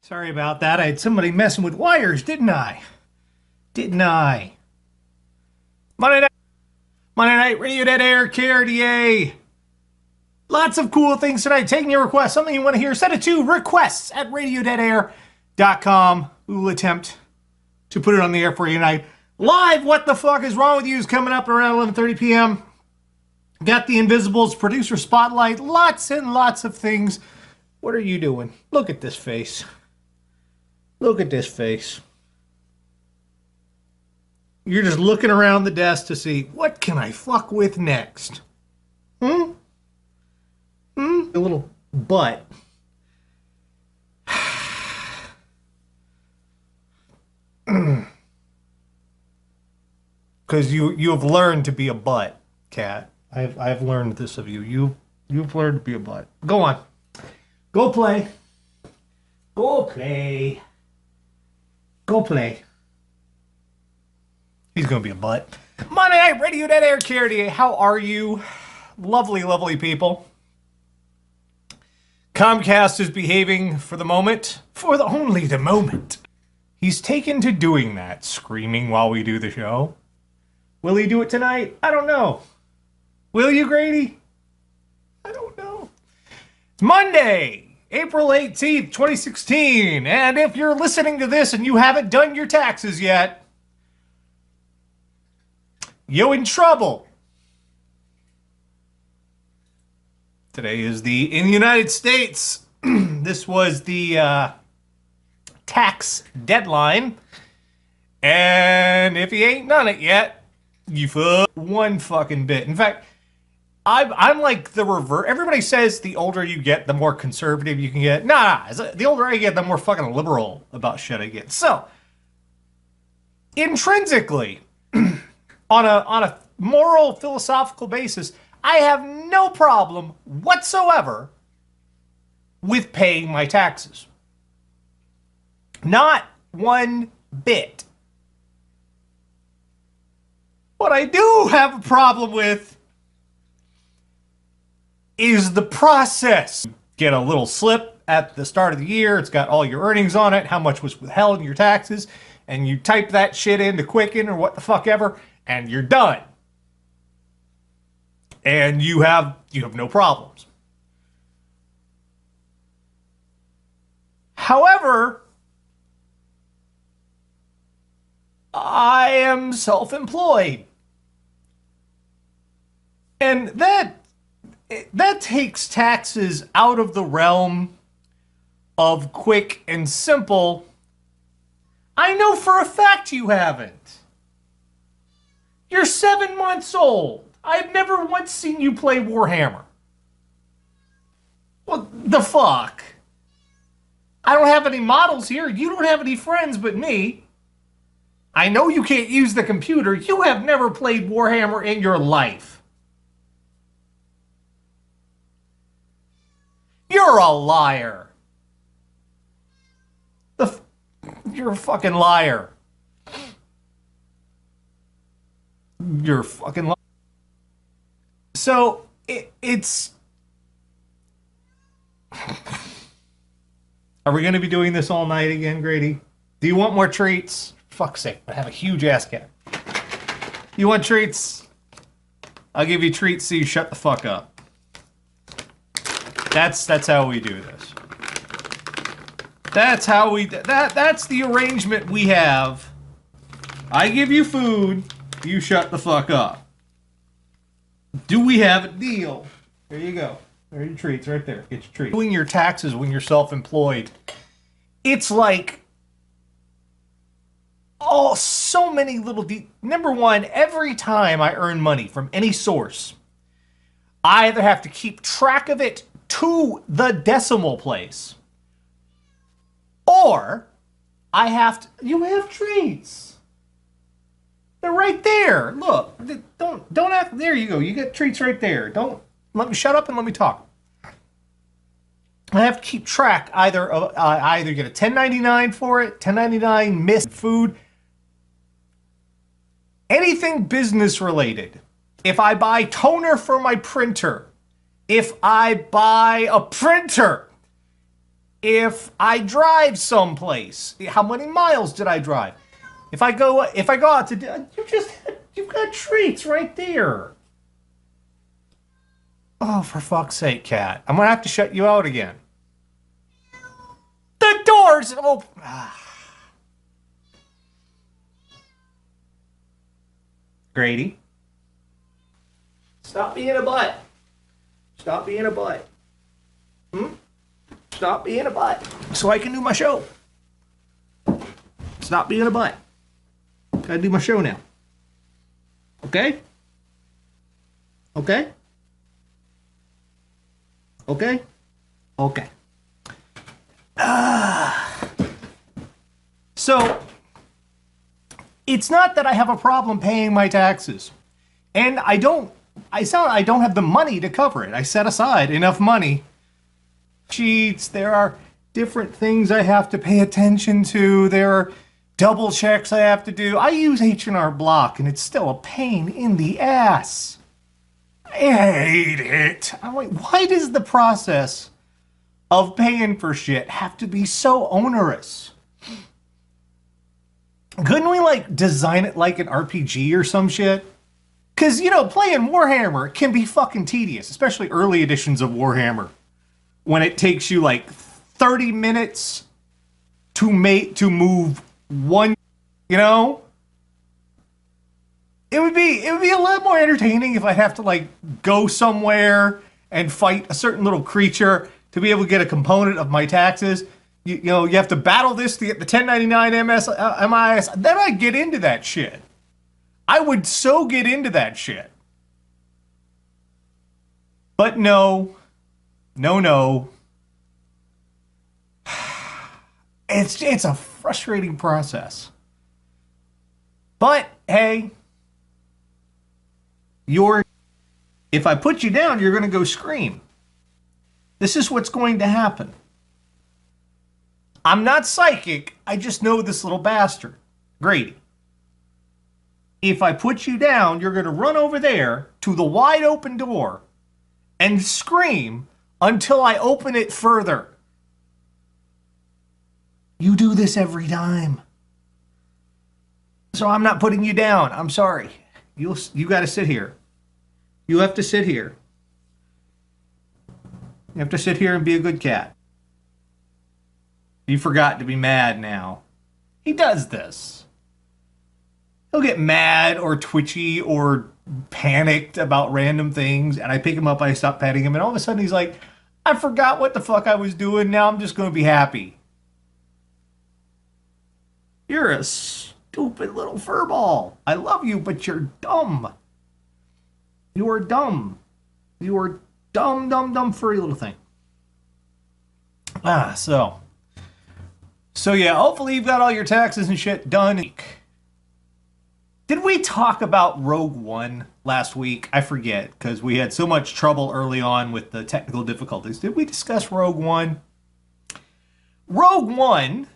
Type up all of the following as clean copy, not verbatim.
Sorry about that. I had somebody messing with wires, didn't I? Didn't I? Monday night, Monday night radio dead air, KRDA. Lots of cool things tonight. Taking your request, something you want to hear, send it to requests at radiodeadair.com. We will attempt to put it on the air for you tonight. Live, What the Fuck is Wrong with You is coming up around 11:30 p.m. Got the Invisibles producer spotlight. Lots and lots of things. What are you doing? Look at this face. Look at this face. You're just looking around the desk to see, what can I fuck with next? A little butt. Because you have learned to be a butt, Cat. I've learned this of you. You've learned to be a butt. Go on. Go play. Go play. Go play. He's going to be a butt. Monday Night Radio Dead Air KRDA. How are you? Lovely, lovely people. Comcast is behaving for the moment. For only the moment. He's taken to doing that, screaming while we do the show. Will he do it tonight? I don't know. Will you, Grady? I don't know. It's Monday, April 18th, 2016. And if you're listening to this and you haven't done your taxes yet, you're in trouble. Today is in the United States, this was the tax deadline. And if you ain't done it yet, you fuck one fucking bit. In fact, I'm like the reverse. Everybody says the older you get, the more conservative you can get. Nah, the older I get, the more fucking liberal about shit I get. So, intrinsically, on a moral, philosophical basis, I have no problem whatsoever with paying my taxes. Not one bit. What I do have a problem with is the process. Get a little slip at the start of the year. It's got all your earnings on it, how much was withheld in your taxes, and you type that shit into Quicken or what the fuck ever, and you're done. And you have no problems. However, I am self-employed. And that takes taxes out of the realm of quick and simple. I know for a fact you haven't. You're 7 months old. I've never once seen you play Warhammer. What the fuck? I don't have any models here. You don't have any friends but me. I know you can't use the computer. You have never played Warhammer in your life. You're a liar. You're a fucking liar. You're a fucking liar. So, it's... Are we going to be doing this all night again, Grady? Do you want more treats? Fuck's sake, I have a huge ass cat. You want treats? I'll give you treats so you shut the fuck up. That's how we do this. That's the arrangement we have. I give you food, you shut the fuck up. Do we have a deal? There you go. There are your treats right there. Get your treats. Doing your taxes when you're self-employed, it's like, oh, so many little Number one, every time I earn money from any source, I either have to keep track of it to the decimal place, or I have to... You have treats. They're right there. Look, don't have... There you go. You get treats right there. Don't... Let me shut up and let me talk. I have to keep track. I either get a 1099 for it, 1099 missed food, anything business related. If I buy toner for my printer, if I buy a printer, if I drive someplace. How many miles did I drive? If I go out to, you've got treats right there. Oh, for fuck's sake, cat. I'm gonna have to shut you out again. The door's open. Grady. Stop being a butt. Stop being a butt. Stop being a butt. So I can do my show. Stop being a butt. Gotta do my show now. Okay? Okay? Okay? Okay. So, it's not that I have a problem paying my taxes. And I don't have the money to cover it. I set aside enough money. Sheets, there are different things I have to pay attention to. There are double checks I have to do. I use H&R Block, and it's still a pain in the ass. I hate it. I'm like, why does the process of paying for shit have to be so onerous? Couldn't we, like, design it like an RPG or some shit? Because, you know, playing Warhammer can be fucking tedious, especially early editions of Warhammer, when it takes you, like, 30 minutes to move one, you know? It would be a lot more entertaining if I'd have to, like, go somewhere and fight a certain little creature to be able to get a component of my taxes. You know, you have to battle this to get the 1099 MIS. Then I'd get into that shit. I would so get into that shit. But no. No. It's a frustrating process. But, hey, if I put you down, you're going to go scream. This is what's going to happen. I'm not psychic. I just know this little bastard, Grady. If I put you down, you're going to run over there to the wide open door and scream until I open it further. You do this every time. So I'm not putting you down. I'm sorry. You got to sit here. You have to sit here. You have to sit here and be a good cat. You forgot to be mad now. He does this. He'll get mad or twitchy or panicked about random things, and I pick him up, I stop petting him, and all of a sudden he's like, I forgot what the fuck I was doing, now I'm just going to be happy. You're a stupid little furball. I love you, but you're dumb. You're dumb. You're dumb furry little thing. So yeah, hopefully you've got all your taxes and shit done. Did we talk about Rogue One last week? I forget, because we had so much trouble early on with the technical difficulties. Did we discuss Rogue One? Rogue One,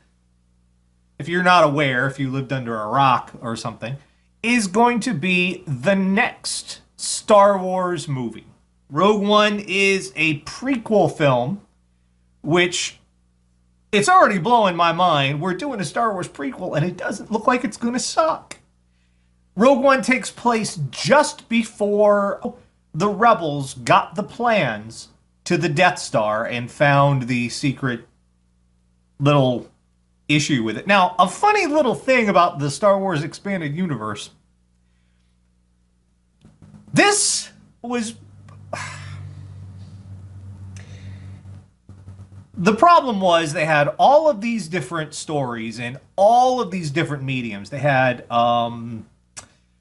if you're not aware, if you lived under a rock or something, is going to be the next Star Wars movie. Rogue One is a prequel film, which it's already blowing my mind. We're doing a Star Wars prequel, and it doesn't look like it's going to suck. Rogue One takes place just before the rebels got the plans to the Death Star and found the secret little issue with it. Now, a funny little thing about the Star Wars Expanded Universe. This was... The problem was they had all of these different stories and all of these different mediums. They had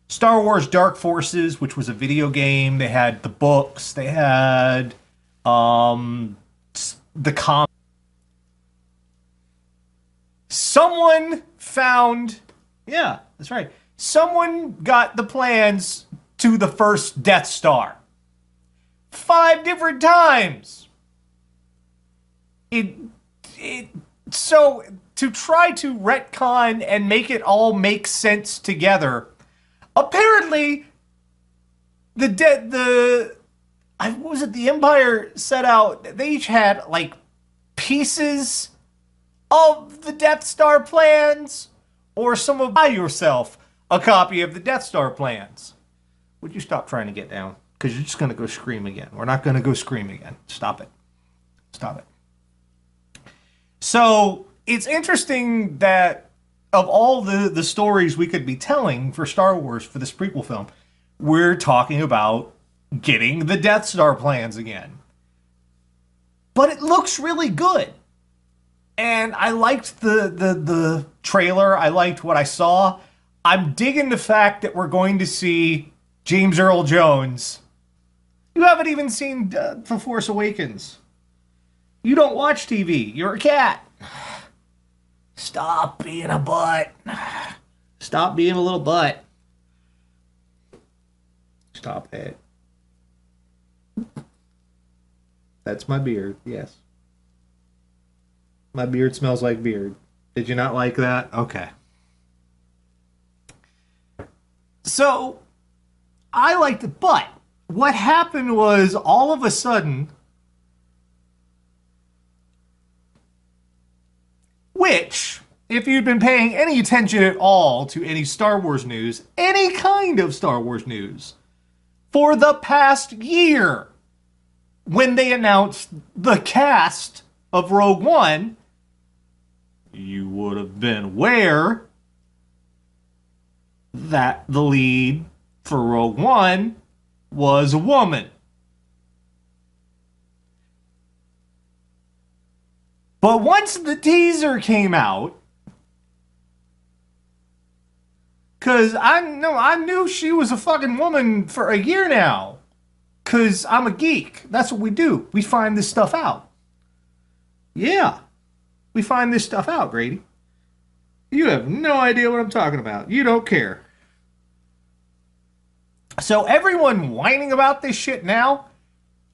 Star Wars Dark Forces, which was a video game. They had the books. They had the comic. Someone found... Yeah, that's right. Someone got the plans to the first Death Star. 5 different times. So to try to retcon and make it all make sense together, apparently the Empire set out, they each had like pieces of the Death Star plans, or buy yourself a copy of the Death Star plans. Would you stop trying to get down? Because you're just going to go scream again. We're not going to go scream again. Stop it. Stop it. So it's interesting that of all the stories we could be telling for Star Wars for this prequel film, we're talking about getting the Death Star plans again. But it looks really good. And I liked the trailer. I liked what I saw. I'm digging the fact that we're going to see James Earl Jones. You haven't even seen The Force Awakens. You don't watch TV. You're a cat. Stop being a butt. Stop being a little butt. Stop it. That's my beard, yes. My beard smells like beard. Did you not like that? Okay. So, I liked it, but what happened was all of a sudden, which, if you'd been paying any attention at all to any Star Wars news, any kind of Star Wars news, for the past year, when they announced the cast of Rogue One, you would have been aware that the lead for Rogue One was a woman. But once the teaser came out, because I knew she was a fucking woman for a year now. Because I'm a geek. That's what we do. We find this stuff out. Yeah. We find this stuff out, Grady. You have no idea what I'm talking about. You don't care. So everyone whining about this shit now,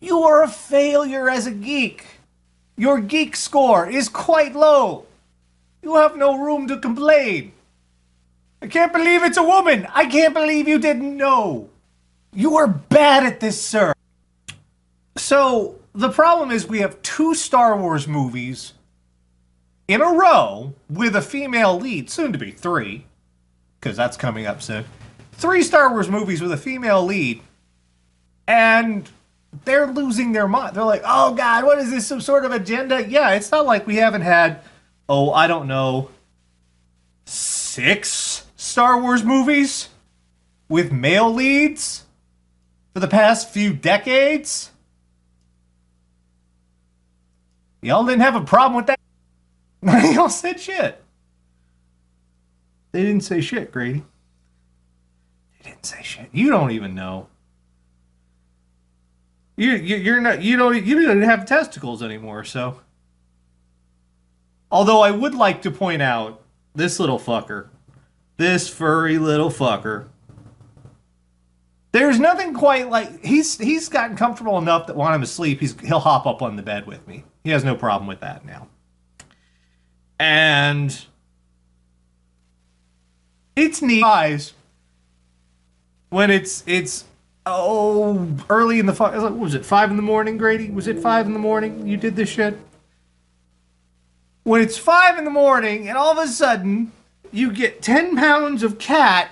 you are a failure as a geek. Your geek score is quite low. You have no room to complain. I can't believe it's a woman. I can't believe you didn't know. You are bad at this, sir. So, the problem is we have 2 Star Wars movies in a row with a female lead, soon to be 3, because that's coming up soon. 3 Star Wars movies with a female lead, and they're losing their mind. They're like, oh God, what is this, some sort of agenda? Yeah, it's not like we haven't had, I don't know, 6 Star Wars movies with male leads for the past few decades. Y'all didn't have a problem with that. Y'all said shit. They didn't say shit, Grady. They didn't say shit. You don't even know. You don't have testicles anymore, so. Although I would like to point out this little fucker. This furry little fucker. There's nothing quite like he's gotten comfortable enough that when I'm asleep, he'll hop up on the bed with me. He has no problem with that now. And it's neat eyes when it's early in the what was it, 5 in the morning, Grady? Was it 5 in the morning you did this shit? When it's 5 in the morning and all of a sudden you get 10 pounds of cat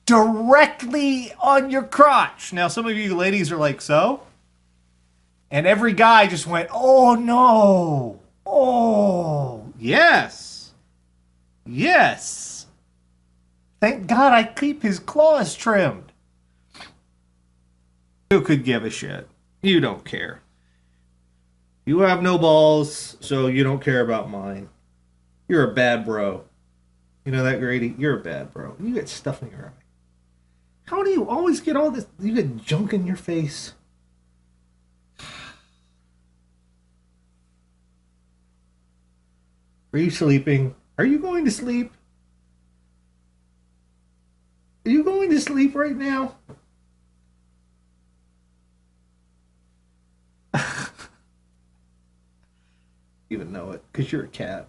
directly on your crotch. Now, some of you ladies are like, so? And every guy just went, oh no. Oh, yes. Yes. Thank God I keep his claws trimmed. Who could give a shit? You don't care. You have no balls, so you don't care about mine. You're a bad bro. You know that, Grady? You're a bad bro. You get stuff in your eye. How do you always get all this? You get junk in your face. Are you sleeping? Are you going to sleep? Are you going to sleep right now? You even know it, because you're a cat.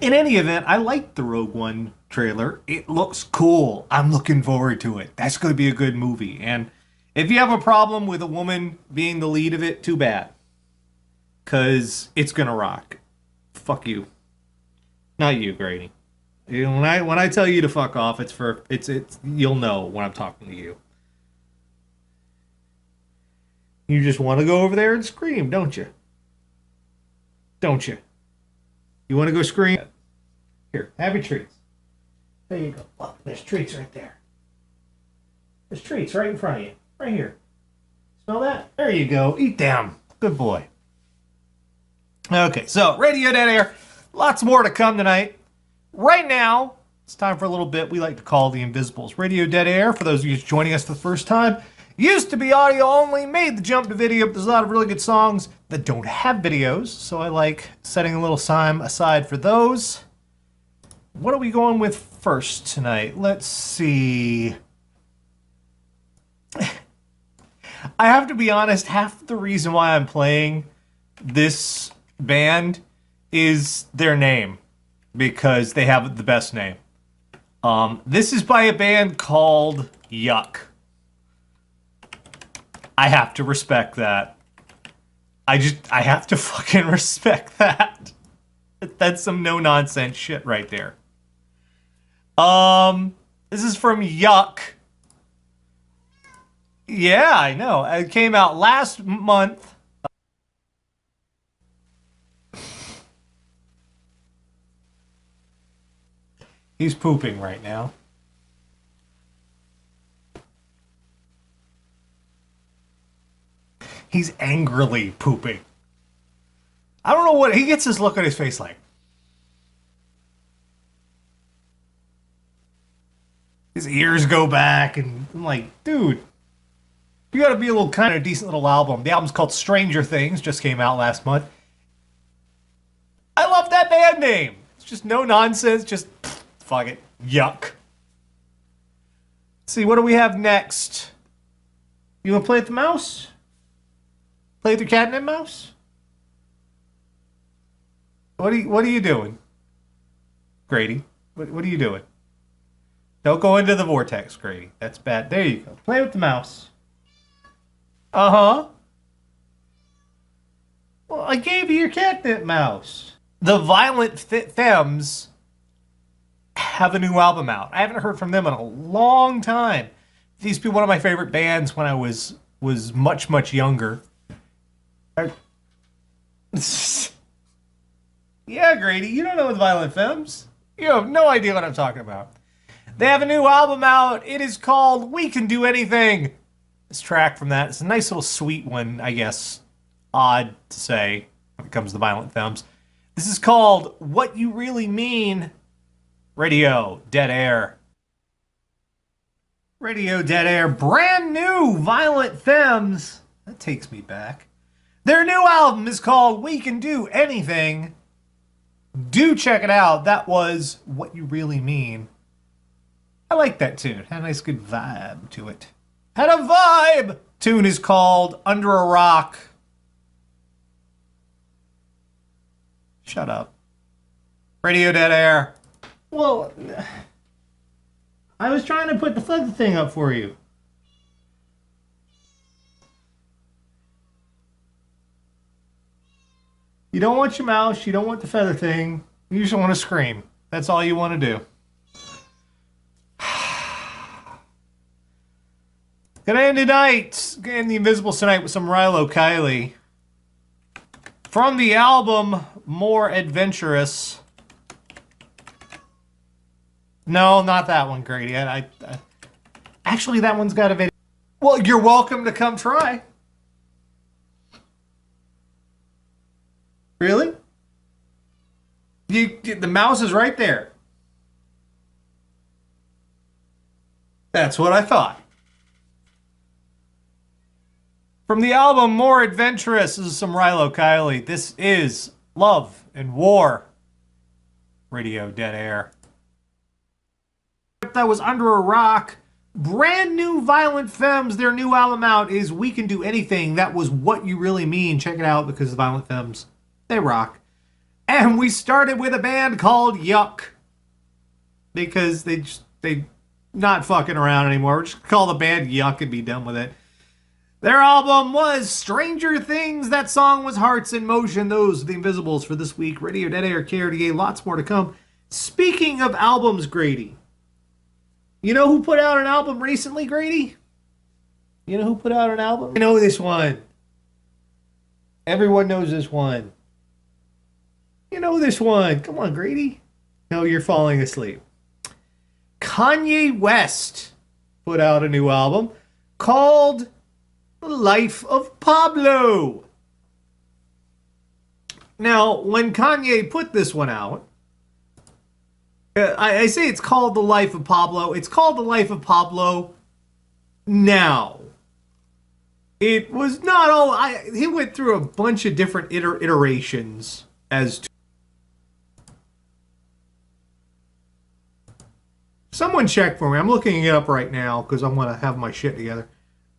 In any event, I liked the Rogue One trailer. It looks cool. I'm looking forward to it. That's going to be a good movie. And If you have a problem with a woman being the lead of it, too bad. Because it's going to rock. Fuck you. Not you, Grady. You know, when I tell you to fuck off, it's you'll know when I'm talking to you. You just want to go over there and scream, don't you? Don't you? You want to go scream? Here, have your treats. There you go. Look, there's treats right there. There's treats right in front of you. Right here. Smell that? There you go. Eat them. Good boy. Okay, so Radio Dead Air. Lots more to come tonight. Right now, it's time for a little bit we like to call the Invisibles. Radio Dead Air, for those of you joining us for the first time, used to be audio only, made the jump to video, but there's a lot of really good songs that don't have videos, so I like setting a little time aside for those. What are we going with first tonight? Let's see. I have to be honest, half the reason why I'm playing this band is their name, because they have the best name. This is by a band called Yuck. I have to respect that. I have to fucking respect that. That's some no-nonsense shit right there. This is from Yuck. Yeah, I know. It came out last month. He's pooping right now. He's angrily pooping. I don't know what... He gets this look on his face like. His ears go back, and I'm like, dude, you gotta be a little kind of decent little album. The album's called Stranger Things, just came out last month. I love that band name. It's just no nonsense, just fuck it. Yuck. Let's see, what do we have next? You wanna play with the mouse? Play with your catnip mouse? What are you doing? Grady, what are you doing? Don't go into the vortex, Grady. That's bad. There you go. Play with the mouse. Uh-huh. Well, I gave you your catnip mouse. The Violent Femmes have a new album out. I haven't heard from them in a long time. These be one of my favorite bands when I was much, much younger. Yeah, Grady, you don't know the Violent Femmes. You have no idea what I'm talking about. They have a new album out. It is called We Can Do Anything. This track from that. It's a nice little sweet one, I guess. Odd to say when it comes to the Violent Femmes. This is called What You Really Mean. Radio Dead Air. Radio Dead Air. Brand new Violent Femmes. That takes me back. Their new album is called We Can Do Anything. Do check it out. That was What You Really Mean. I like that tune. Had a nice good vibe to it. Had a vibe! Tune is called Under a Rock. Shut up. Radio Dead Air. Well, I was trying to put the feather thing up for you. You don't want your mouse, you don't want the feather thing. You just want to scream. That's all you want to do. Gonna end tonight. Gonna end the Invisibles tonight with some Rilo Kiley. From the album More Adventurous. No, not that one, Grady. Actually, that one's got a video. Well, you're welcome to come try. Really? The mouse is right there. That's what I thought. From the album More Adventurous, this is some Rilo Kiley. This is Love and War. Radio Dead Air. That was Under a Rock. Brand new Violent Femmes. Their new album out is We Can Do Anything. That was What You Really Mean. Check it out because the Violent Femmes, they rock. And we started with a band called Yuck. Because they not fucking around anymore. We're just call the band Yuck and be done with it. Their album was Stranger Things. That song was Hearts in Motion. Those are the Invisibles for this week. Radio Dead Air, KRDA, lots more to come. Speaking of albums, Grady, you know who put out an album recently, Grady? You know who put out an album? I know this one. Everyone knows this one. You know this one. Come on, Grady. No, you're falling asleep. Kanye West put out a new album called The Life of Pablo. Now, when Kanye put this one out, I say it's called The Life of Pablo. It's called The Life of Pablo now. It was not all... he went through a bunch of different iterations as to... Someone check for me. I'm looking it up right now because I'm going to have my shit together.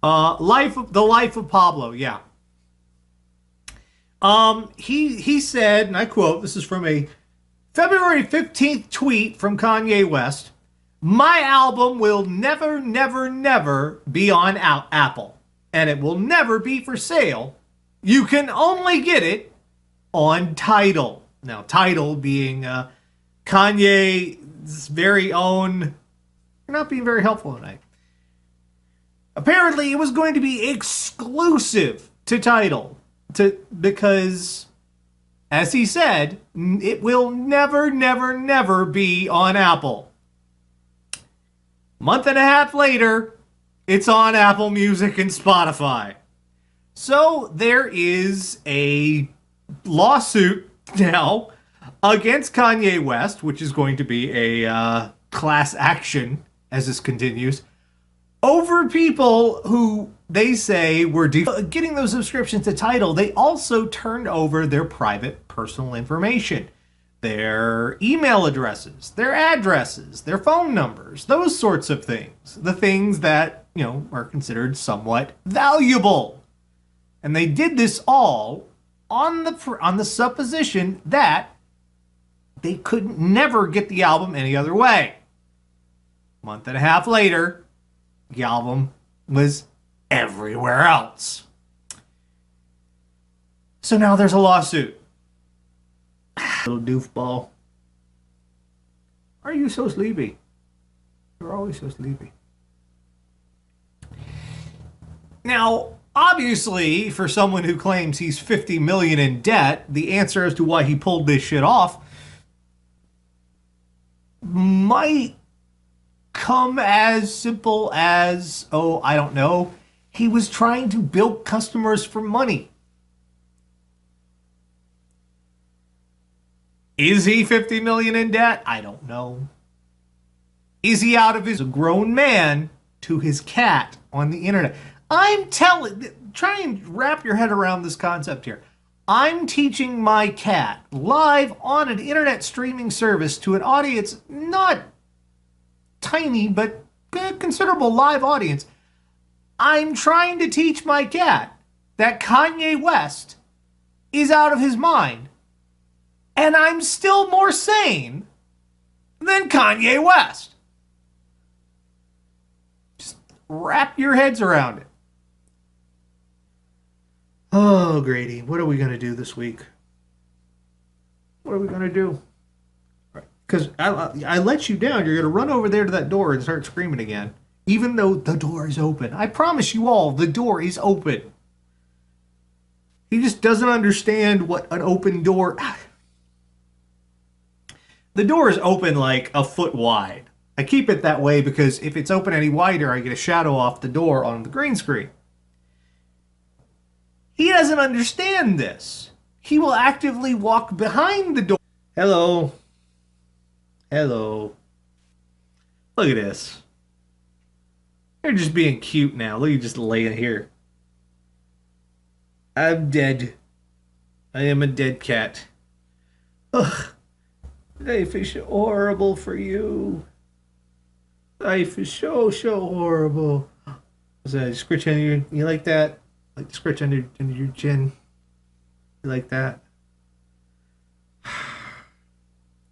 The Life of Pablo, yeah. He said, and I quote, this is from a February 15th tweet from Kanye West, "My album will never, never, never be on Apple, and it will never be for sale. You can only get it on Tidal." Now, Tidal being Kanye's very own... You're not being very helpful tonight. Apparently, it was going to be exclusive to Tidal, because, as he said, it will never, never, never be on Apple. Month and a half later, it's on Apple Music and Spotify. So there is a lawsuit now against Kanye West, which is going to be a class action as this continues, over people who they say were getting those subscriptions to Tidal. They also turned over their private personal information, their email addresses, their addresses, their phone numbers, those sorts of things. The things that, you know, are considered somewhat valuable. And they did this all on the supposition that they could never get the album any other way. Month and a half later, the album was everywhere else. So now there's a lawsuit. Little doofball. Are you so sleepy? You're always so sleepy. Now, obviously, for someone who claims he's $50 million in debt, the answer as to why he pulled this shit off might come as simple as, oh, I don't know, he was trying to bilk customers for money. Is he $50 million in debt? I don't know. Is he out of his grown man to his cat on the internet? Try and wrap your head around this concept here. I'm teaching my cat live on an internet streaming service to an audience, not tiny, but a considerable live audience. I'm trying to teach my cat that Kanye West is out of his mind, and I'm still more sane than Kanye West. Just wrap your heads around it. Oh, Grady, what are we going to do this week? What are we going to do? Because I let you down. You're going to run over there to that door and start screaming again, even though the door is open. I promise you all, the door is open. He just doesn't understand what an open door... The door is open like a foot wide. I keep it that way because if it's open any wider, I get a shadow off the door on the green screen. He doesn't understand this. He will actively walk behind the door. Hello. Hello. Look at this. You're just being cute now. Look, you're just laying here. I'm dead. I am a dead cat. Ugh. Life is so horrible for you. Life is so, so horrible. Is that a scritch under your... You like that? Like the scritch under your chin? You like that?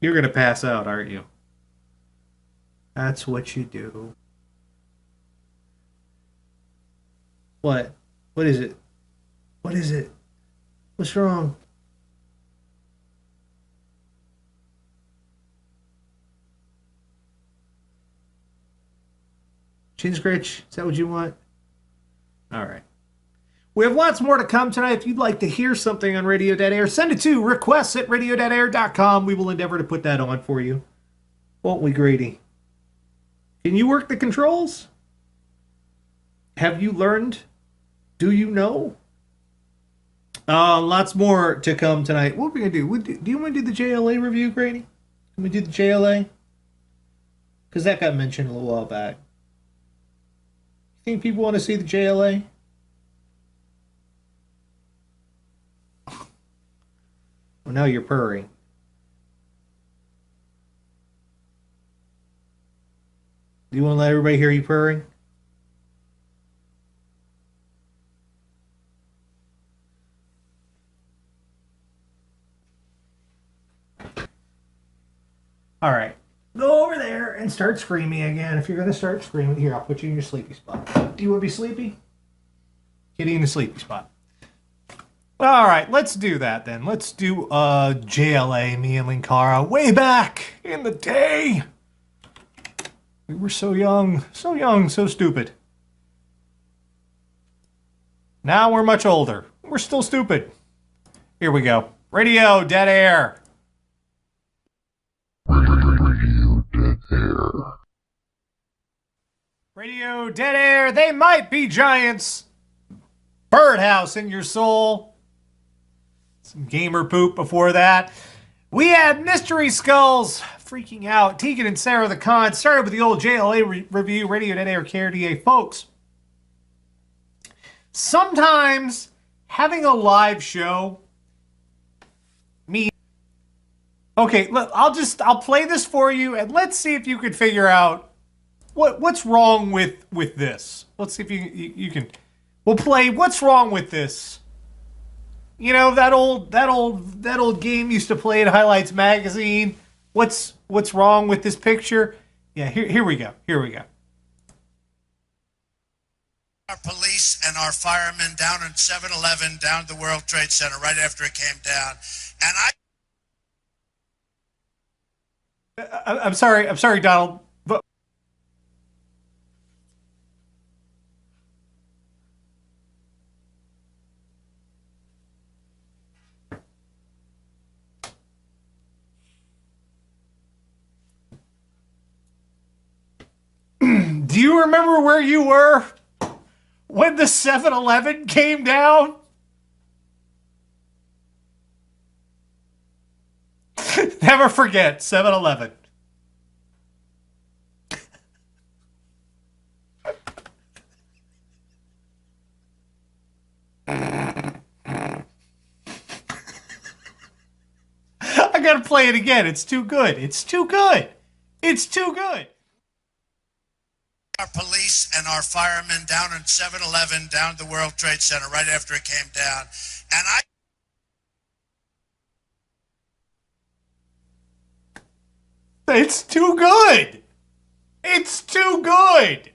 You're gonna pass out, aren't you? That's what you do. What? What is it? What is it? What's wrong? Chin scratch? Is that what you want? All right. We have lots more to come tonight. If you'd like to hear something on Radio Dead Air, send it to requests@radiodeadair.com. We will endeavor to put that on for you. Won't we, Grady? Can you work the controls? Have you learned? Do you know? Lots more to come tonight. What are we going to do? Do you want to do the JLA review, Grady? Can we do the JLA? Because that got mentioned a little while back. You think people want to see the JLA? Well, now you're purring. Do you want to let everybody hear you purring? All right. Go over there and start screaming again. If you're going to start screaming, here, I'll put you in your sleepy spot. Do you want to be sleepy? Get in the sleepy spot. All right, let's do that then. Let's do JLA, me and Linkara, way back in the day. We were so young, so stupid. Now we're much older. We're still stupid. Here we go. Radio Dead Air. Radio Dead Air. Radio Dead Air. They might be giants. Birdhouse in your soul. Some gamer poop before that. We had Mystery Skulls freaking out. Tegan and Sarah the Con. Started with the old JLA review. Radio Dead Air KRDA. Folks, sometimes having a live show means... Okay, look, I'll play this for you and let's see if you can figure out what's wrong with this. Let's see if you can... We'll play What's Wrong With This. You know, that old game used to play in Highlights magazine. What's wrong with this picture? Yeah, here we go. Here we go. Our police and our firemen down in 7-Eleven down at the World Trade Center right after it came down. And I'm sorry, Donald. But do you remember where you were when the 7-Eleven came down? Never forget 7-Eleven. I gotta play it again. It's too good. It's too good. It's too good. our police and our firemen down in 7-Eleven down at the World Trade Center right after it came down. And It's too good. It's too good.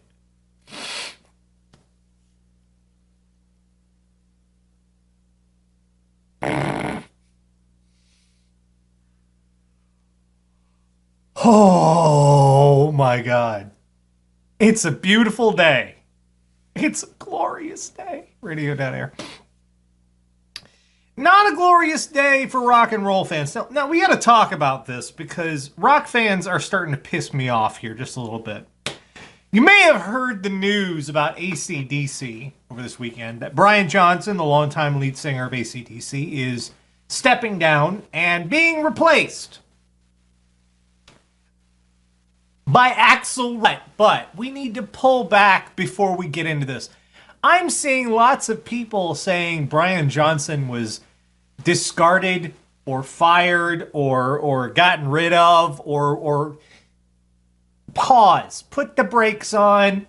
Oh my God. It's a beautiful day. It's a glorious day. Radio Dead Air. Not a glorious day for rock and roll fans. Now we got to talk about this because rock fans are starting to piss me off here just a little bit. You may have heard the news about AC/DC over this weekend that Brian Johnson, the longtime lead singer of AC/DC, is stepping down and being replaced by Axl Rose. But we need to pull back before we get into this. I'm seeing lots of people saying Brian Johnson was discarded or fired or gotten rid of or pause. Put the brakes on.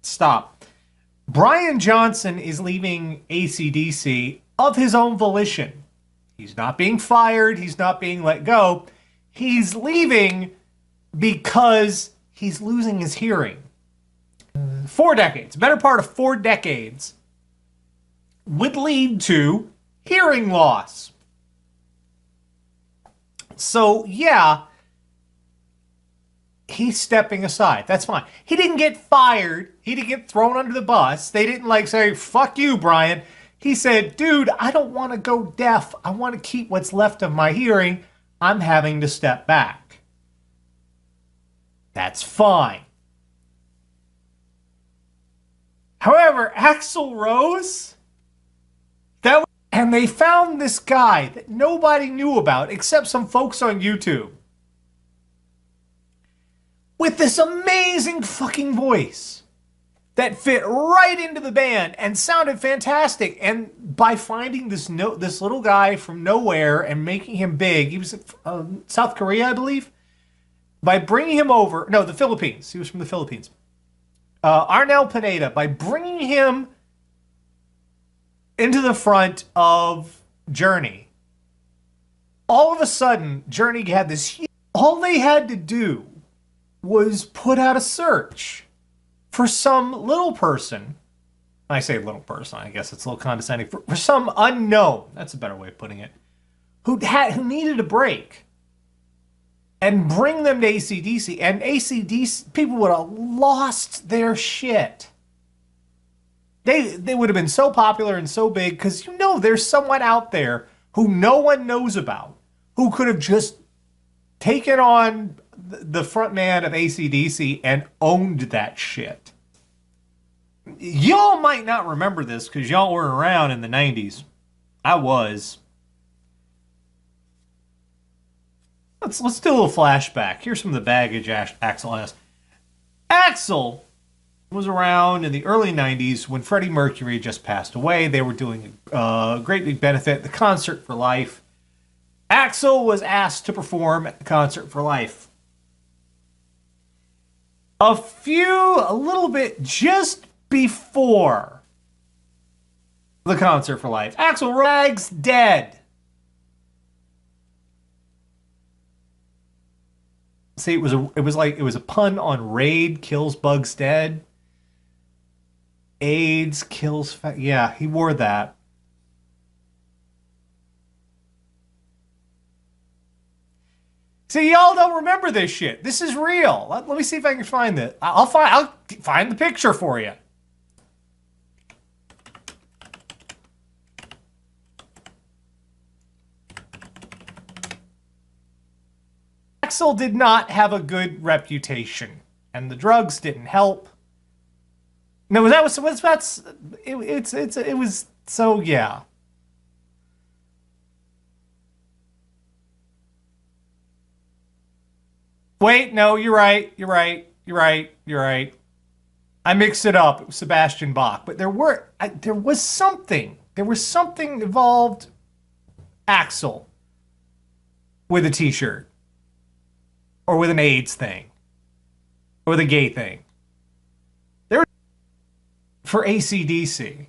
Stop. Brian Johnson is leaving AC/DC of his own volition. He's not being fired. He's not being let go. He's leaving because he's losing his hearing. 4 decades, better part of 4 decades, would lead to hearing loss. So, yeah, he's stepping aside. That's fine. He didn't get fired. He didn't get thrown under the bus. They didn't like say, fuck you, Brian. He said, dude, I don't want to go deaf. I want to keep what's left of my hearing. I'm having to step back. That's fine. However, Axl Rose, and they found this guy that nobody knew about except some folks on YouTube with this amazing fucking voice that fit right into the band and sounded fantastic. And by finding this little guy from nowhere and making him big, he was South Korea, I believe. By bringing him over, no, the Philippines. He was from the Philippines. Arnel Pineda, by bringing him into the front of Journey, all of a sudden, Journey had this. All they had to do was put out a search for some little person. I say little person, I guess it's a little condescending. For some unknown, that's a better way of putting it, who needed a break, and bring them to AC/DC. And AC/DC, people would have lost their shit. They would have been so popular and so big because, you know, there's someone out there who no one knows about who could have just taken on the front man of AC/DC and owned that shit. Y'all might not remember this because y'all weren't around in the 90s. I was. Let's do a little flashback. Here's some of the baggage Axl has. Axl was around in the early 90s when Freddie Mercury just passed away. They were doing a great big benefit, the Concert for Life. Axl was asked to perform at the Concert for Life. A little bit just before the Concert for Life, Axl Rose dead. See, it was a pun on Raid kills Bugs dead. AIDS kills yeah, he wore that. See, y'all don't remember this shit. This is real. Let me see if I can find it. I'll find the picture for you. Axl did not have a good reputation, and the drugs didn't help. No, it was so yeah. Wait, no, you're right. I mixed it up. It was Sebastian Bach, but there was something involved. Axl with a T-shirt, or with an AIDS thing, or with a gay thing. For AC/DC.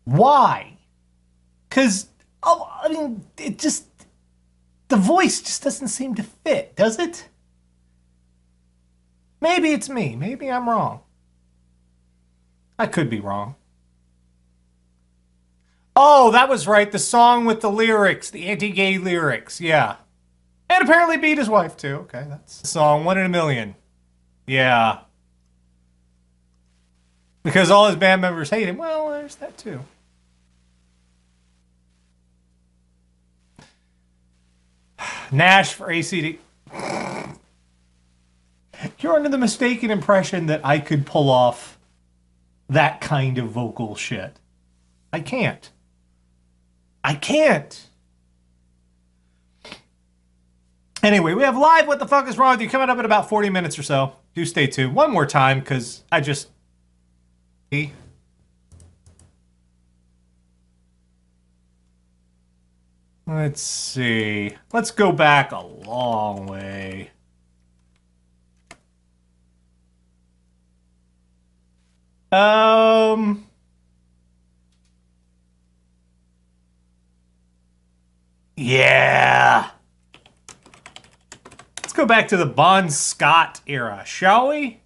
Why? Because, I mean, the voice just doesn't seem to fit, does it? Maybe it's me. Maybe I'm wrong. I could be wrong. Oh, that was right. The song with the lyrics, the anti-gay lyrics. Yeah. And apparently beat his wife, too. Okay, that's the song, 1 in a Million. Yeah. Because all his band members hate him. Well, there's that, too. Nash for ACD. You're under the mistaken impression that I could pull off that kind of vocal shit. I can't. Anyway, we have live What the Fuck is Wrong with You coming up in about 40 minutes or so. Do stay tuned. One more time, because I just... Let's see. Let's go back a long way. Yeah. Let's go back to the Bon Scott era, shall we?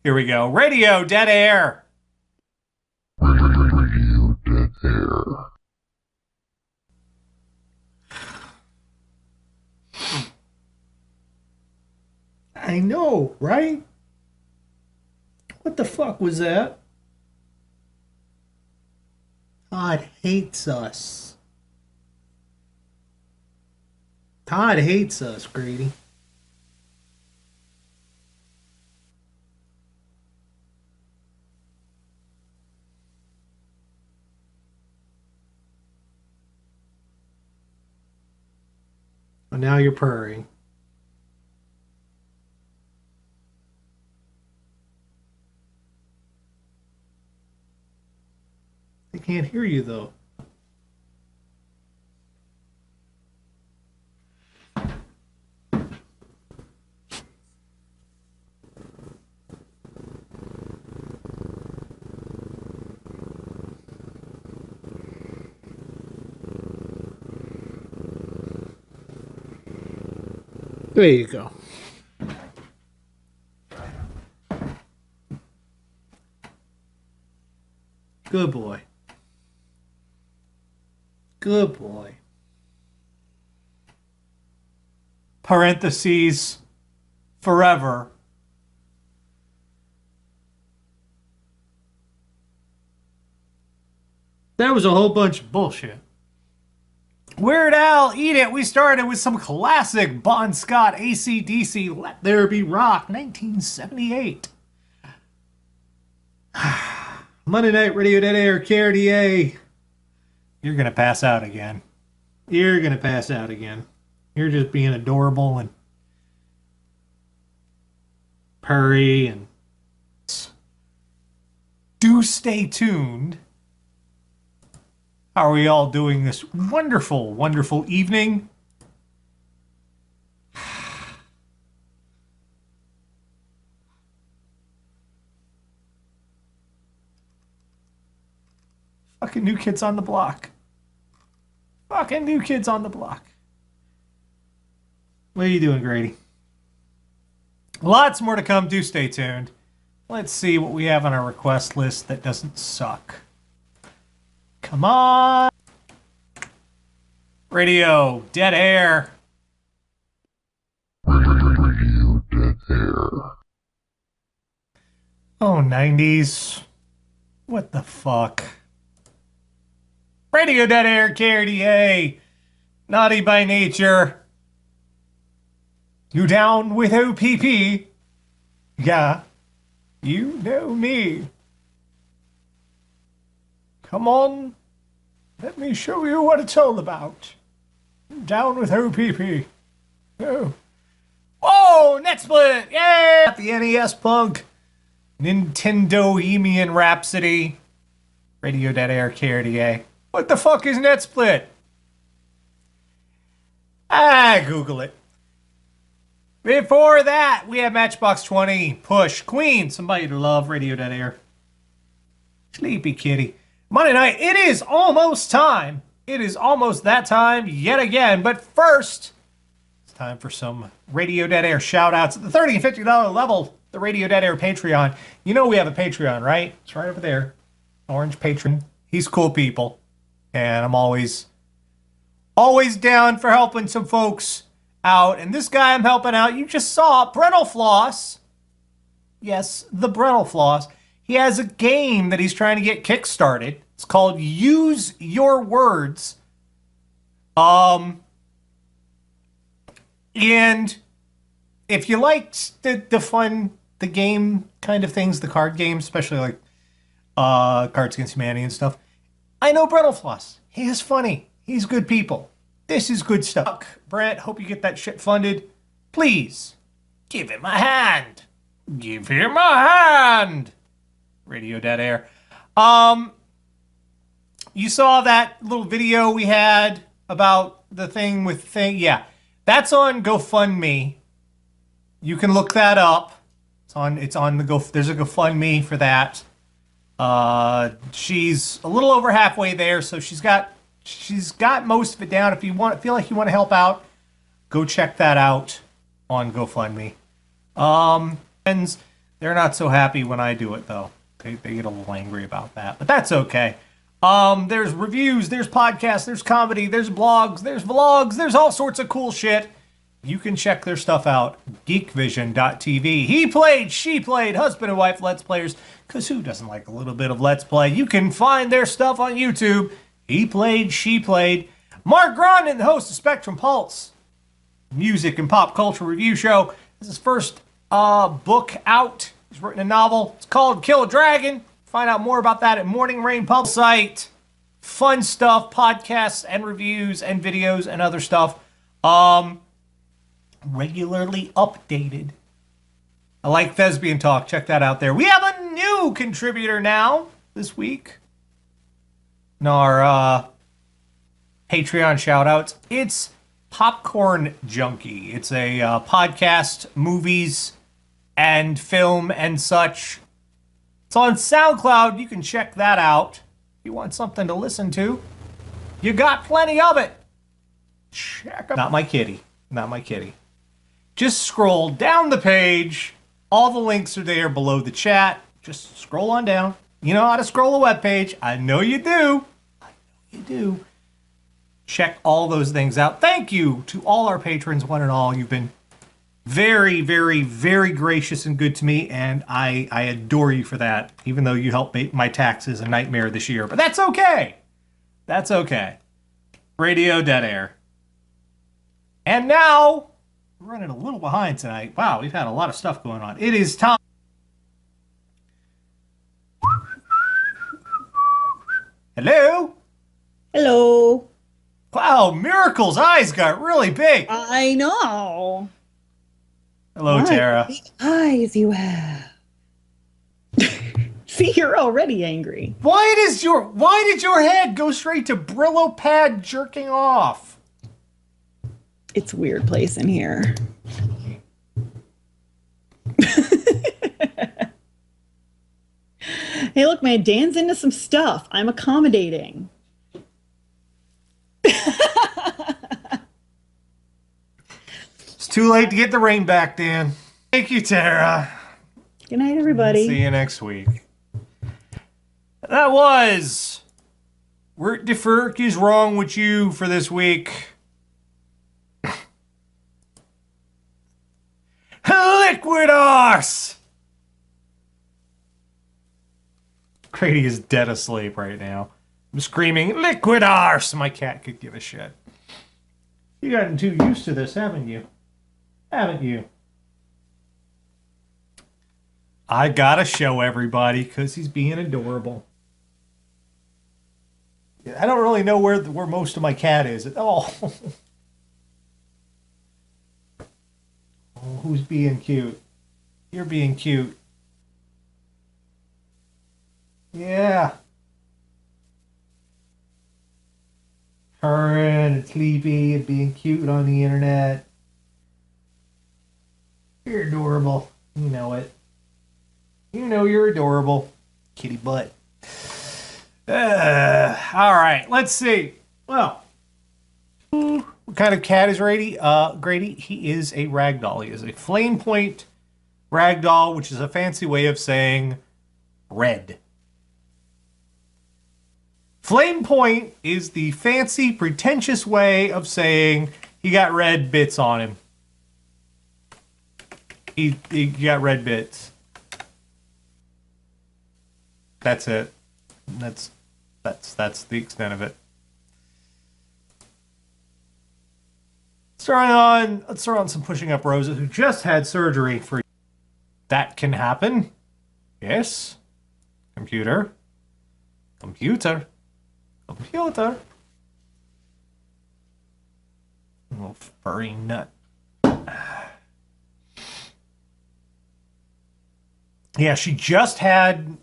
Here we go. Radio Dead Air. Radio Dead Air. I know, right? What the fuck was that? Todd hates us. Todd hates us, Grady. Well, now you're purring. They can't hear you, though. There you go. Good boy. Good boy. Parentheses, forever. That was a whole bunch of bullshit. Weird Al, Eat It. We started with some classic Bon Scott AC/DC, Let There Be Rock, 1978. Monday Night Radio Dead Air, KRDA. You're going to pass out again. You're going to pass out again. You're just being adorable and purry and do stay tuned. How are we all doing this wonderful, wonderful evening? Fucking New Kids on the Block. Fucking New Kids on the Block. What are you doing, Grady? Lots more to come. Do stay tuned. Let's see what we have on our request list that doesn't suck. Come on. Radio Dead Air. Radio Dead Air. Oh, 90s. What the fuck? Radio Dead Air, KRDA. Naughty by Nature. You down with OPP? Yeah. You know me. Come on. Let me show you what it's all about. Down with OPP. Oh. Whoa! NetSplit! Yay! Got the NES Punk. Nintendo Bohemian Rhapsody. Radio Dead Air, KRDA. What the fuck is NetSplit? Google it. Before that, we have Matchbox 20, Push, Queen, Somebody to Love, Radio Dead Air. Sleepy Kitty. Monday night, it is almost time. It is almost that time yet again. But first, it's time for some Radio Dead Air shout-outs at the $30 and $50 level, the Radio Dead Air Patreon. You know we have a Patreon, right? It's right over there. Orange Patron. He's cool people. And I'm always down for helping some folks out. And this guy I'm helping out, you just saw, Brental Floss. Yes, the Brental Floss. He has a game that he's trying to get kickstarted. It's called Use Your Words. And if you like the fun, the game kind of things, the card games, especially like Cards Against Humanity and stuff, I know Brental Floss. He is funny. He's good people. This is good stuff. Brent, hope you get that shit funded. Please, give him a hand. Give him a hand. Radio Dead Air. You saw that little video we had about the thing with thing. Yeah, that's on GoFundMe. You can look that up. It's on the there's a GoFundMe for that. She's a little over halfway there, so she's got she's got most of it down. If you feel like you want to help out, go check that out on GoFundMe. And they're not so happy when I do it though. They get a little angry about that, but that's okay. There's reviews, there's podcasts, there's comedy, there's blogs, there's vlogs, there's all sorts of cool shit. You can check their stuff out. Geekvision.tv. He played, she played, husband and wife Let's Players. Because who doesn't like a little bit of Let's Play? You can find their stuff on YouTube. He played, she played. Mark Grondin, the host of Spectrum Pulse, music and pop culture review show. This is his first book out. He's written a novel. It's called Kill a Dragon. Find out more about that at Morning Rain Pub site. Fun stuff, podcasts and reviews and videos and other stuff. Regularly updated. I like Thespian Talk. Check that out there. We have a new contributor now this week in our Patreon shoutouts. It's Popcorn Junkie. It's a podcast, movies, and film and such. It's on SoundCloud. You can check that out. If you want something to listen to, you got plenty of it. Check them. Not my kitty. Not my kitty. Just scroll down the page. All the links are there below the chat. Just scroll on down. You know how to scroll a web page. I know you do. I know you do. Check all those things out. Thank you to all our patrons, one and all. You've been very, very, very gracious and good to me, and I adore you for that, even though you helped make my taxes a nightmare this year. But that's okay. That's okay. Radio Dead Air. And now, we're running a little behind tonight. Wow, we've had a lot of stuff going on. It is time. Hello? Hello. Wow, Miracle's eyes got really big. I know. Hello, What Tara. big eyes you have. See, you're already angry. Why did your head go straight to Brillo pad jerking off? It's a weird place in here. Hey, look, man, Dan's into some stuff. I'm accommodating. It's too late to get the rain back, Dan. Thank you, Tara. Good night, everybody. See you next week. That was What the Ferk is Wrong with You for this week. Liquid arse! Grady is dead asleep right now. I'm screaming, liquid arse! My cat could give a shit. You've gotten too used to this, haven't you? Haven't you? I gotta show everybody because he's being adorable. I don't really know where most of my cat is. Oh. Oh, who's being cute? You're being cute. Yeah. Purring and sleepy and being cute on the internet. You're adorable. You know it. You know you're adorable. Kitty butt. All right, let's see. Well, what kind of cat is Grady? Grady, he is a ragdoll. He is a flame point ragdoll, which is a fancy way of saying red. Flame point is the fancy, pretentious way of saying he got red bits on him. He got red bits. That's it. That's the extent of it. Let's throw on some Pushing Up Roses, who just had surgery for. That can happen. Yes. Computer. Little furry nut. Yeah, she just had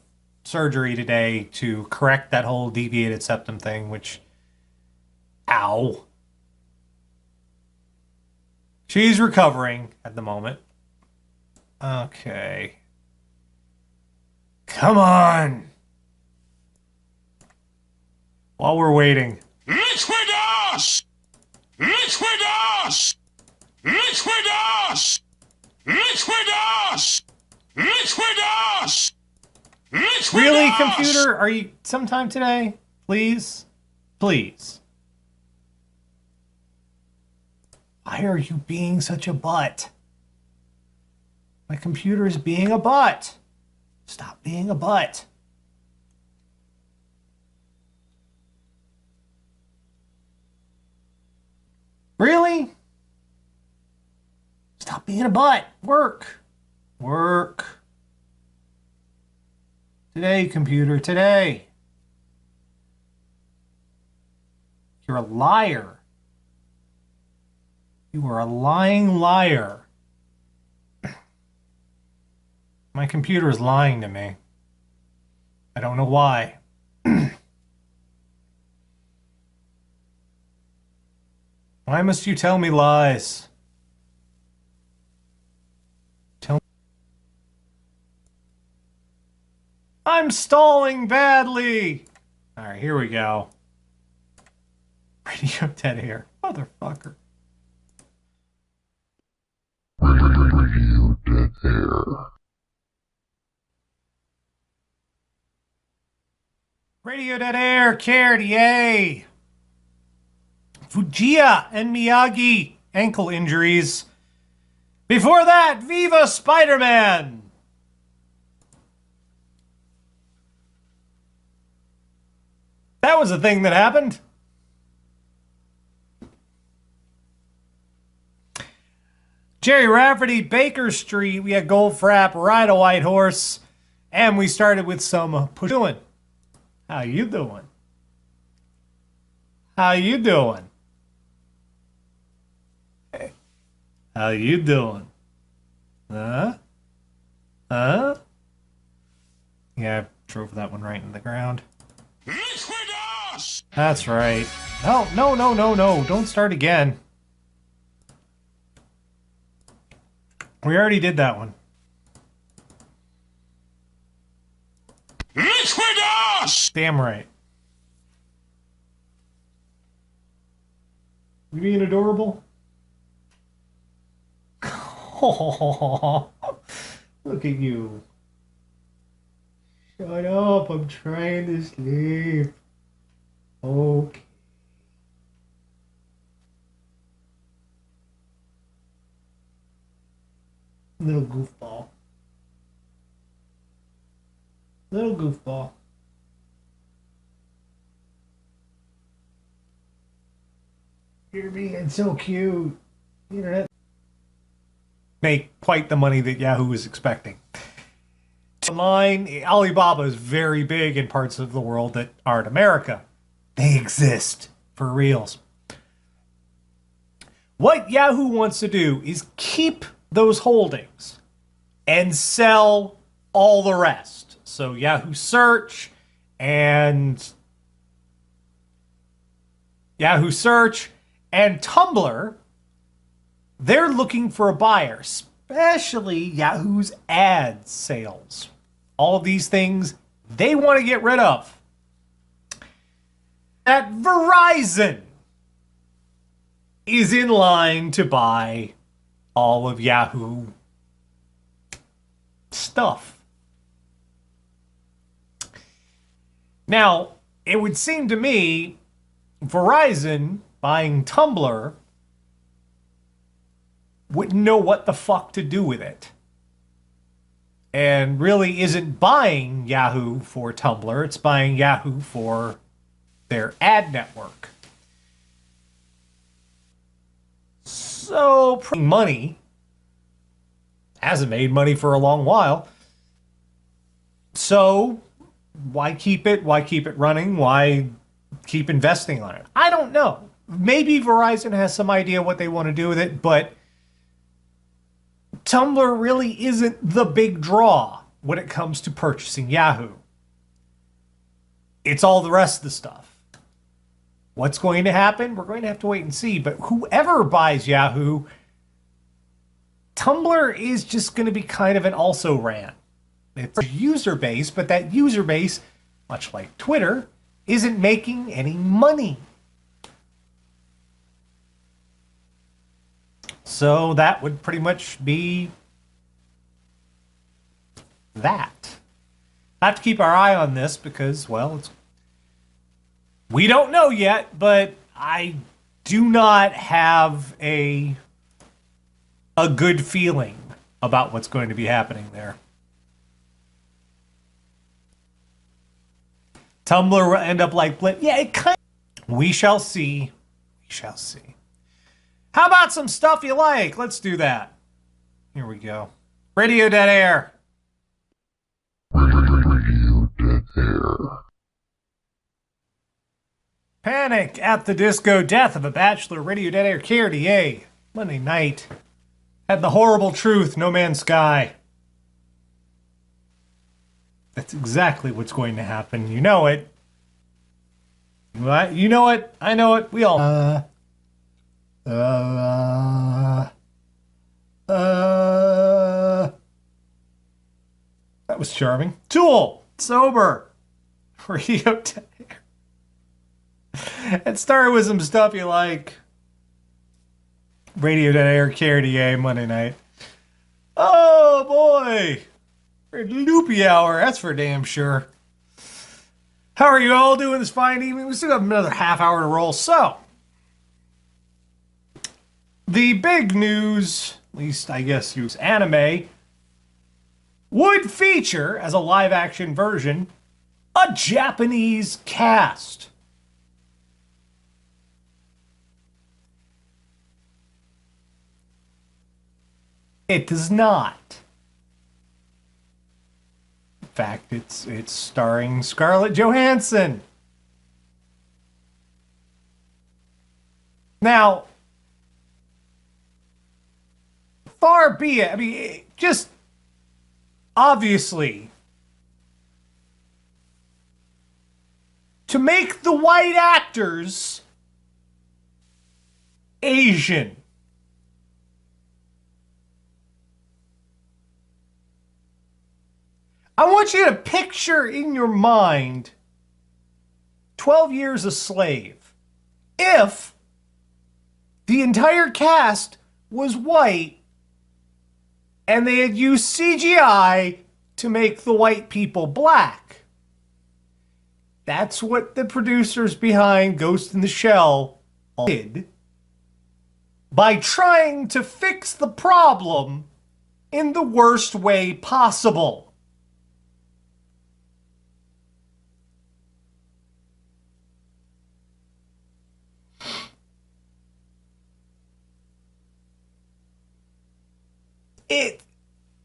surgery today to correct that whole deviated septum thing, which, ow. She's recovering at the moment. Okay. Come on. While we're waiting, Liquid us! Liquid us! Liquid us! Liquid us! Liquid us! Liquid Really, us! computer? Are you sometime today? Please? Please. Why are you being such a butt? My computer is being a butt. Stop being a butt. Really? Stop being a butt. Work. Work. Today, computer, today. You're a liar. You are a lying liar. My computer is lying to me. I don't know why. Why must you tell me lies? Tell me. I'm stalling badly. All right, here we go. Radio dead air. Motherfucker. Radio dead air. Radio dead air, Cartier. Fujiya and Miyagi, ankle injuries. Before that, Viva Spider-Man. That was a thing that happened. Jerry Rafferty, Baker Street. We had Goldfrapp, Ride a White Horse. And we started with some Pushing. How you doing? How you doing? Hey. How you doing? Huh? Huh? Yeah, I drove that one right in the ground. That's right. No, no, no, no, no. Don't start again. We already did that one. Damn right. You being adorable? Oh, look at you. Shut up, I'm trying to sleep. Okay. Little goofball. Little goofball. You're being so cute. Internet. Make quite the money that Yahoo was expecting. Online, Alibaba is very big in parts of the world that aren't America. They exist for reals. What Yahoo wants to do is keep those holdings and sell all the rest. So Yahoo Search and Tumblr, they're looking for a buyer, especially Yahoo's ad sales. All of these things they want to get rid of. That Verizon is in line to buy all of Yahoo stuff. Now, it would seem to me Verizon buying Tumblr wouldn't know what the fuck to do with it. And really isn't buying Yahoo for Tumblr, it's buying Yahoo for their ad network. So, money hasn't made money for a long while. So, why keep it? Why keep it running? Why keep investing on it? I don't know. Maybe Verizon has some idea what they want to do with it, but Tumblr really isn't the big draw when it comes to purchasing Yahoo. It's all the rest of the stuff. What's going to happen? We're going to have to wait and see. But whoever buys Yahoo, Tumblr is just going to be kind of an also-ran. It's a user base, but that user base, much like Twitter, isn't making any money. So that would pretty much be that. I have to keep our eye on this because, well, we don't know yet, but I do not have a good feeling about what's going to be happening there. Tumblr will end up like Blip. Yeah, it kind of... We shall see. We shall see. How about some stuff you like? Let's do that. Here we go. Radio Dead Air. Radio Dead Air. Panic at the Disco. Death of a Bachelor. Radio Dead Air. KRDA. Monday night. Had the horrible truth. No Man's Sky. That's exactly what's going to happen. You know it. You know it. I know it. We all... That was charming. Tool. Sober. Radio Dead Air. It started with some stuff you like. Radio Dead Air, KRDA, Monday night. Oh, boy. Loopy hour, that's for damn sure. How are you all doing this fine evening? We still have another half hour to roll. So, the big news, at least I guess use anime, would feature, as a live-action version, a Japanese cast. It does not. In fact, it's starring Scarlett Johansson. Now, far be it. I mean, just obviously, to make the white actors Asian. I want you to picture in your mind 12 Years a Slave. If the entire cast was white and they had used CGI to make the white people black. That's what the producers behind Ghost in the Shell did by trying to fix the problem in the worst way possible.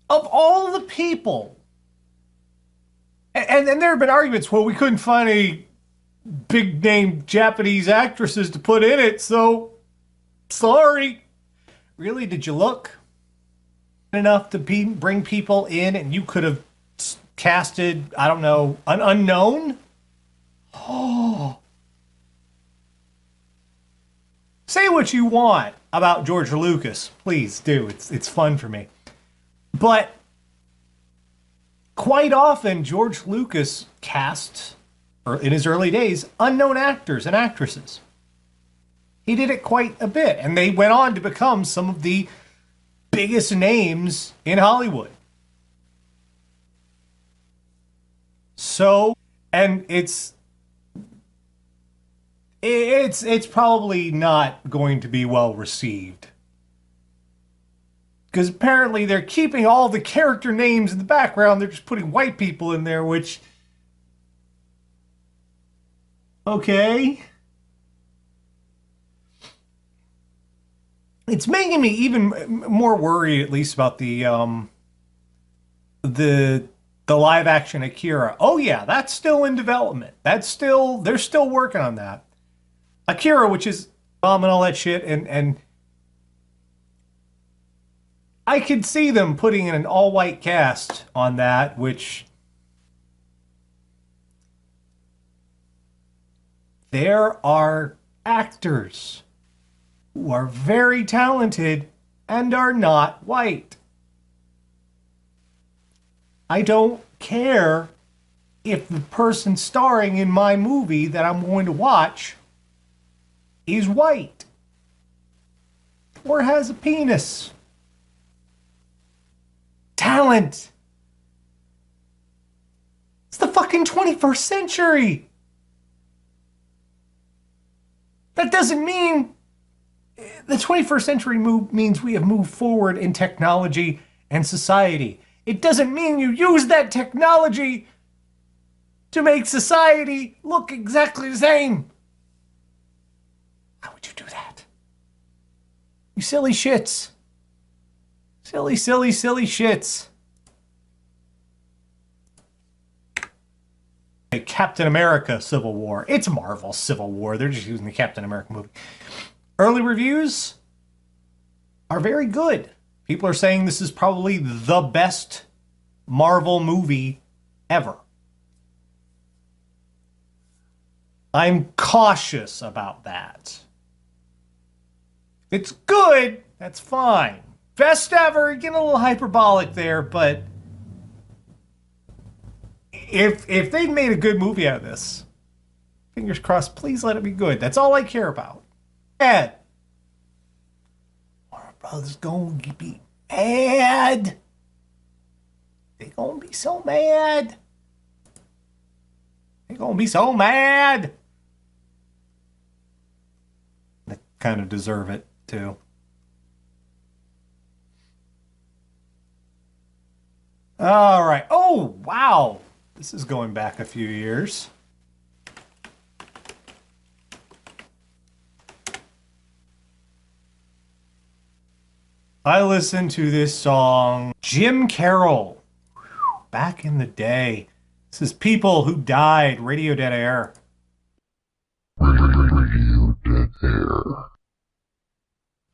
Of all the people, and there have been arguments, well, we couldn't find any big name Japanese actresses to put in it, so sorry. Really, did you look enough to bring people in and you could have casted, I don't know, an unknown? Oh. Say what you want about George Lucas. Please do. It's fun for me. But quite often, George Lucas cast, or in his early days, unknown actors and actresses. He did it quite a bit, and they went on to become some of the biggest names in Hollywood. So, and it's probably not going to be well received. Because apparently they're keeping all the character names in the background. They're just putting white people in there, which... Okay. It's making me even more worried, at least, about the live action Akira. Oh yeah, that's still in development. They're still working on that. Akira, which is bomb and all that shit, and I could see them putting in an all-white cast on that, which there are actors who are very talented and are not white. I don't care if the person starring in my movie that I'm going to watch is white. or has a penis. Talent. It's the fucking 21st century. That doesn't mean the 21st century means we have moved forward in technology and society. It doesn't mean you use that technology to make society look exactly the same. How would you do that? You silly shits. Silly, silly, silly shits. Captain America Civil War. It's Marvel Civil War. They're just using the Captain America movie. Early reviews are very good. People are saying this is probably the best Marvel movie ever. I'm cautious about that. It's good, that's fine. Best ever, getting a little hyperbolic there, but if they'd made a good movie out of this, fingers crossed, please let it be good. That's all I care about. Mad. Warner Brothers gonna be mad. They gonna be so mad. They gonna be so mad. They kind of deserve it, too. All right. Oh, wow. This is going back a few years. I listened to this song, Jim Carroll, back in the day. This is People Who Died, Radio Dead Air. Radio Dead Air.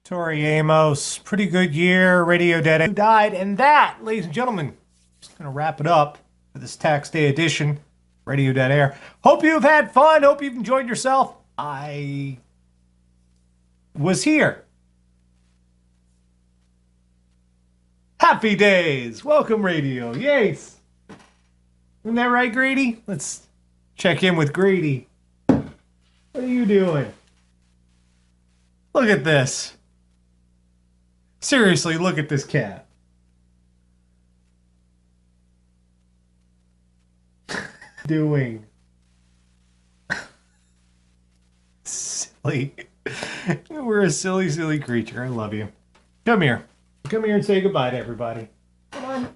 Tori Amos, pretty good year, Radio Dead Air. Who died, and that, ladies and gentlemen, just going to wrap it up for this Tax Day edition, Radio Dead Air. Hope you've had fun. Hope you've enjoyed yourself. I was here. Happy days. Welcome, radio. Yes. Isn't that right, Grady? Let's check in with Grady. What are you doing? Look at this. Seriously, look at this cat. Doing. Silly. We're a silly, silly creature. I love you. Come here. Come here and say goodbye to everybody. Come on.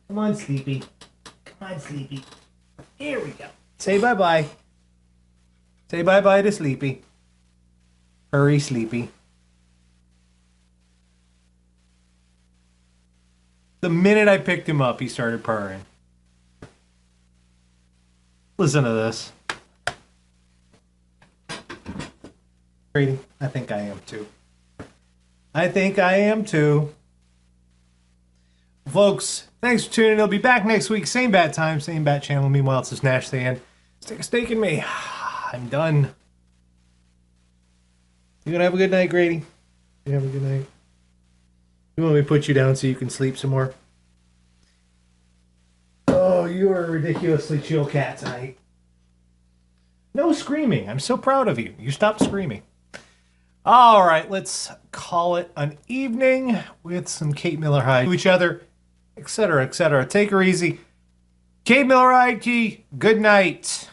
Come on, Sleepy. Come on, Sleepy. Here we go. Say bye-bye. Say bye-bye to Sleepy. Hurry, Sleepy. The minute I picked him up, he started purring. Listen to this. Grady, I think I am too. I think I am too. Folks, thanks for tuning in. I'll be back next week. Same bat time, same bat channel. Meanwhile, it's this Nash saying, stick a stake in me. I'm done. You gonna have a good night, Grady? You have a good night. You want me to put you down so you can sleep some more? Oh, you are a ridiculously chill cat tonight. No screaming. I'm so proud of you. You stopped screaming. All right, let's call it an evening with some Kate Miller Hyde to each other, etc., etc. Take her easy. Kate Miller Hyde, Key, good night.